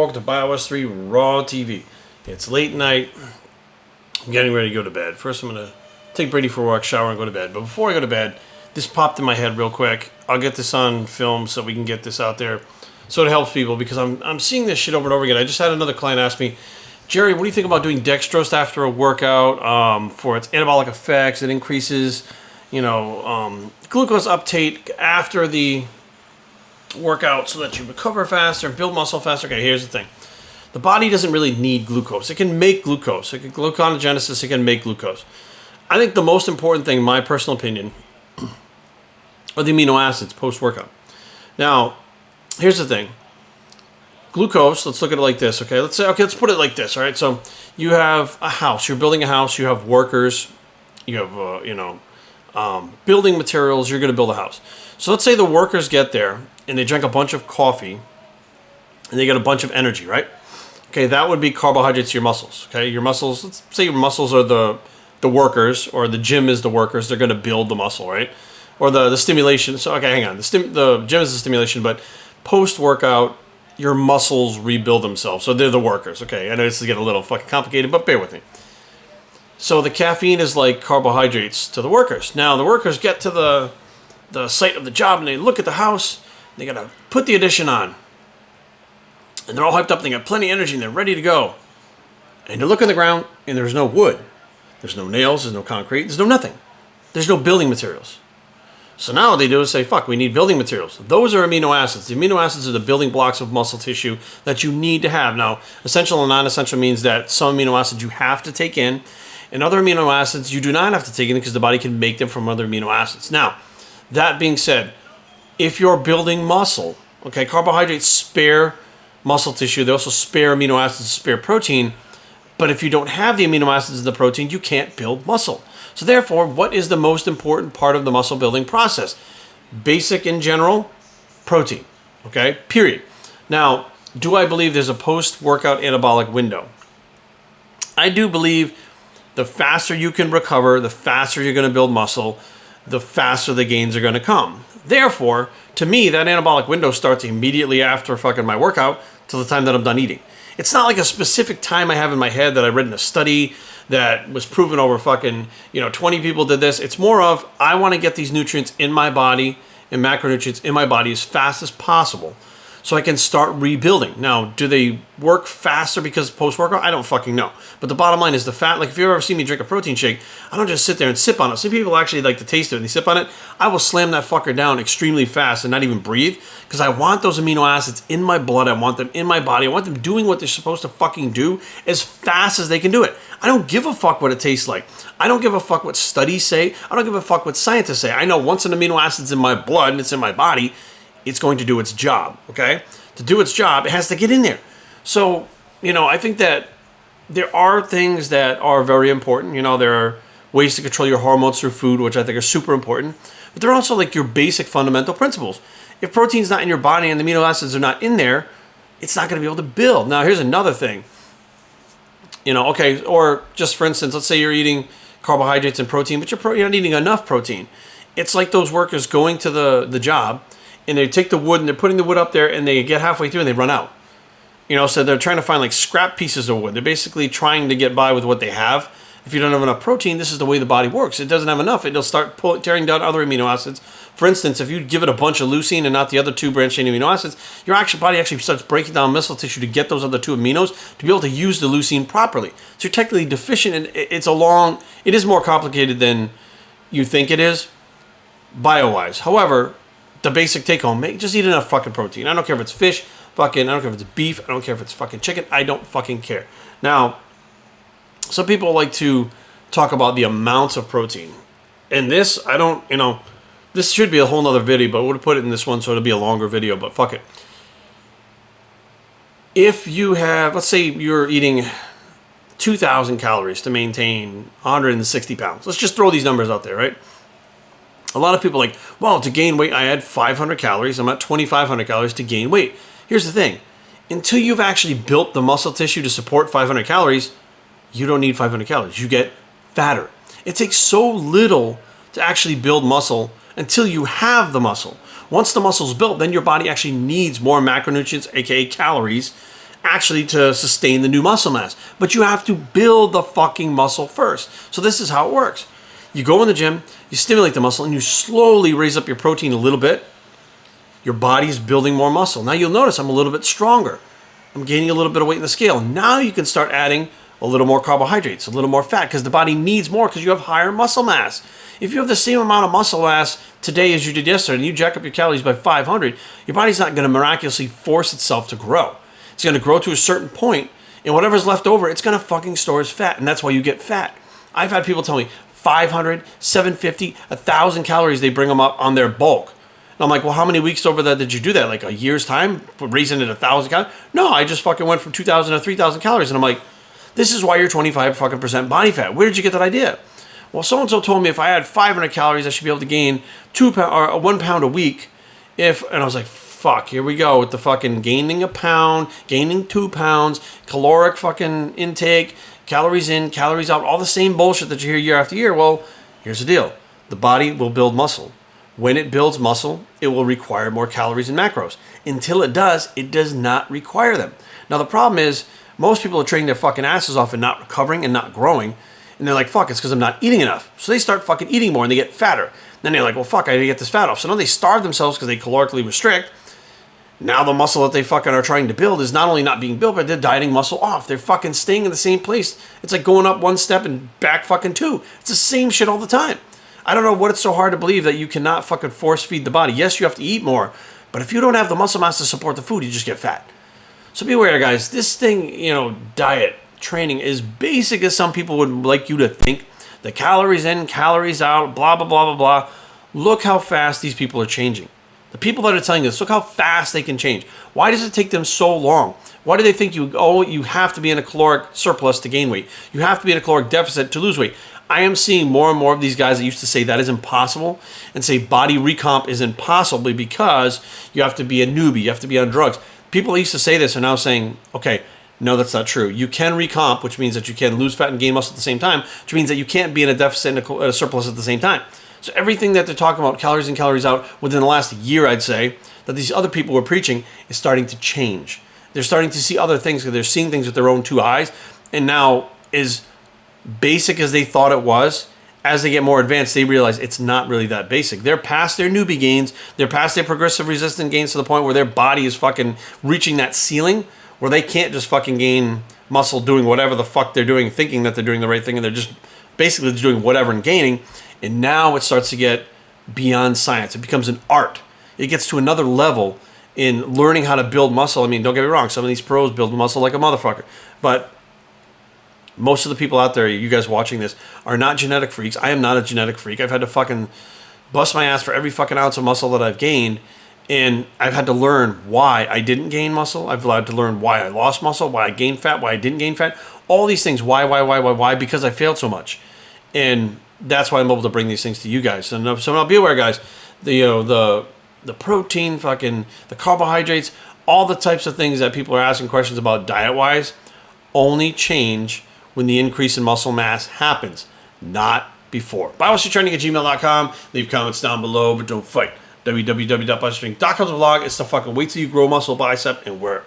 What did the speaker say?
welcome to BioS3 Raw TV. It's late night. I'm getting ready to go to bed. First, I'm going to take Brady for a walk, shower, and go to bed. But before I go to bed, this popped in my head real quick. I'll get this on film so we can get this out there so it helps people, because I'm seeing this shit over and over again. I just had another client ask me, Jerry, what do you think about doing dextrose after a workout for its anabolic effects? It increases, glucose uptake after the workout so that you recover faster, build muscle faster. Okay, here's the thing. The body doesn't really need glucose. It can make glucose. It can gluconeogenesis. It can make glucose. I think the most important thing, in my personal opinion, are the amino acids post-workout. Now, here's the thing. Glucose, let's look at it like this, okay? Let's put it like this, all right? So you have a house. You're building a house. You have workers. You have, building materials. You're going to build a house. So let's say the workers get there and they drink a bunch of coffee and they get a bunch of energy, right? Okay, that would be carbohydrates to your muscles, okay? Your muscles, let's say your muscles are the workers, or the gym is the workers. They're going to build the muscle, right? Or the stimulation. So, okay, hang on. The gym is the stimulation, but post-workout, your muscles rebuild themselves. So they're the workers, okay? I know this is getting a little fucking complicated, but bear with me. So the caffeine is like carbohydrates to the workers. Now, the workers get to the site of the job and they look at the house. They got to put the addition on. And they're all hyped up. They got plenty of energy and they're ready to go. And you look on the ground and there's no wood. There's no nails. There's no concrete. There's no nothing. There's no building materials. So now what they do is say, fuck, we need building materials. Those are amino acids. The amino acids are the building blocks of muscle tissue that you need to have. Now, essential and non-essential means that some amino acids you have to take in, and other amino acids you do not have to take in because the body can make them from other amino acids. Now, that being said, if you're building muscle, okay, carbohydrates spare muscle tissue. They also spare amino acids, spare protein. But if you don't have the amino acids in the protein, you can't build muscle. So therefore, what is the most important part of the muscle building process? Basic in general, protein, okay, period. Now, do I believe there's a post-workout anabolic window? I do believe the faster you can recover, the faster you're going to build muscle, the faster the gains are going to come. Therefore, to me, that anabolic window starts immediately after fucking my workout till the time that I'm done eating. It's not like a specific time I have in my head that I read in a study that was proven over fucking, 20 people did this. It's more of, I want to get these nutrients in my body and macronutrients in my body as fast as possible so I can start rebuilding. Now, do they work faster because post-workout? I don't fucking know. But the bottom line is the fat. Like if you've ever seen me drink a protein shake, I don't just sit there and sip on it. Some people actually like to taste it and they sip on it. I will slam that fucker down extremely fast and not even breathe because I want those amino acids in my blood. I want them in my body. I want them doing what they're supposed to fucking do as fast as they can do it. I don't give a fuck what it tastes like. I don't give a fuck what studies say. I don't give a fuck what scientists say. I know once an amino acid's in my blood and it's in my body, it's going to do its job, okay? To do its job, it has to get in there. So, I think that there are things that are very important. There are ways to control your hormones through food, which I think are super important. But they're also like your basic fundamental principles. If protein's not in your body and the amino acids are not in there, it's not going to be able to build. Now, here's another thing. Or just for instance, let's say you're eating carbohydrates and protein, but you're not eating enough protein. It's like those workers going to the job, and they take the wood and they're putting the wood up there and they get halfway through and they run out. So they're trying to find like scrap pieces of wood. They're basically trying to get by with what they have. If you don't have enough protein, this is the way the body works. It doesn't have enough. It'll start tearing down other amino acids. For instance, if you give it a bunch of leucine and not the other two branched-chain amino acids, your body actually starts breaking down muscle tissue to get those other two aminos to be able to use the leucine properly. So you're technically deficient, and it is more complicated than you think it is, bio-wise. However, the basic take-home, just eat enough fucking protein. I don't care if it's fish, I don't care if it's beef, I don't care if it's fucking chicken, I don't fucking care. Now, some people like to talk about the amounts of protein. And this, this should be a whole nother video, but we'll put it in this one so it'll be a longer video, but fuck it. If you have, let's say you're eating 2,000 calories to maintain 160 pounds. Let's just throw these numbers out there, right? A lot of people are like, well, to gain weight, I add 500 calories. I'm at 2,500 calories to gain weight. Here's the thing. Until you've actually built the muscle tissue to support 500 calories, you don't need 500 calories. You get fatter. It takes so little to actually build muscle until you have the muscle. Once the muscle's built, then your body actually needs more macronutrients, aka calories, actually to sustain the new muscle mass. But you have to build the fucking muscle first. So this is how it works. You go in the gym, you stimulate the muscle, and you slowly raise up your protein a little bit. Your body's building more muscle. Now you'll notice I'm a little bit stronger. I'm gaining a little bit of weight in the scale. Now you can start adding a little more carbohydrates, a little more fat, because the body needs more because you have higher muscle mass. If you have the same amount of muscle mass today as you did yesterday and you jack up your calories by 500, your body's not going to miraculously force itself to grow. It's going to grow to a certain point, and whatever's left over, it's going to fucking store as fat, and that's why you get fat. I've had people tell me 500, 750, 1,000 calories they bring them up on their bulk. And I'm like, well, how many weeks over that did you do that? Like a year's time, raising it 1,000 calories? No, I just fucking went from 2,000 to 3,000 calories, and I'm like, this is why you're 25 fucking percent body fat. Where did you get that idea? Well, so-and-so told me if I had 500 calories, I should be able to gain 1 pound a week. And I was like, fuck, here we go with the fucking gaining a pound, gaining 2 pounds, caloric fucking intake, calories in, calories out, all the same bullshit that you hear year after year. Well, here's the deal. The body will build muscle. When it builds muscle, it will require more calories and macros. Until it does not require them. Now, the problem is, most people are training their fucking asses off and not recovering and not growing. And they're like, fuck, it's because I'm not eating enough. So they start fucking eating more and they get fatter. Then they're like, well, fuck, I gotta get this fat off. So now they starve themselves because they calorically restrict. Now the muscle that they fucking are trying to build is not only not being built, but they're dieting muscle off. They're fucking staying in the same place. It's like going up 1 step and back fucking 2. It's the same shit all the time. I don't know what it's so hard to believe that you cannot fucking force feed the body. Yes, you have to eat more. But if you don't have the muscle mass to support the food, you just get fat. So be aware, guys. This thing, diet, training, is basic as some people would like you to think. The calories in, calories out, blah, blah, blah, blah, blah. Look how fast these people are changing. The people that are telling this, look how fast they can change. Why does it take them so long? Why do they think you have to be in a caloric surplus to gain weight? You have to be in a caloric deficit to lose weight. I am seeing more and more of these guys that used to say that is impossible and say body recomp is impossible because you have to be a newbie, you have to be on drugs. People used to say this are now saying, okay, no, that's not true. You can recomp, which means that you can lose fat and gain muscle at the same time, which means that you can't be in a deficit and a surplus at the same time. So everything that they're talking about, calories in, calories out, within the last year, I'd say, that these other people were preaching is starting to change. They're starting to see other things because they're seeing things with their own 2 eyes. And now, as basic as they thought it was, as they get more advanced, they realize it's not really that basic. They're past their newbie gains. They're past their progressive resistant gains to the point where their body is fucking reaching that ceiling where they can't just fucking gain muscle doing whatever the fuck they're doing, thinking that they're doing the right thing, and they're just basically just doing whatever and gaining. And now it starts to get beyond science. It becomes an art. It gets to another level in learning how to build muscle. I mean, don't get me wrong. Some of these pros build muscle like a motherfucker. But most of the people out there, you guys watching this, are not genetic freaks. I am not a genetic freak. I've had to fucking bust my ass for every fucking ounce of muscle that I've gained. And I've had to learn why I didn't gain muscle. I've had to learn why I lost muscle, why I gained fat, why I didn't gain fat. All these things. Why? Because I failed so much. And that's why I'm able to bring these things to you guys. So now be aware, guys. The protein, fucking the carbohydrates, all the types of things that people are asking questions about diet-wise only change when the increase in muscle mass happens, not before. Biockickz@gmail.com. Leave comments down below, but don't fight. www.biockickz.com/vlog. It's the fucking wait till you grow muscle bicep, and we're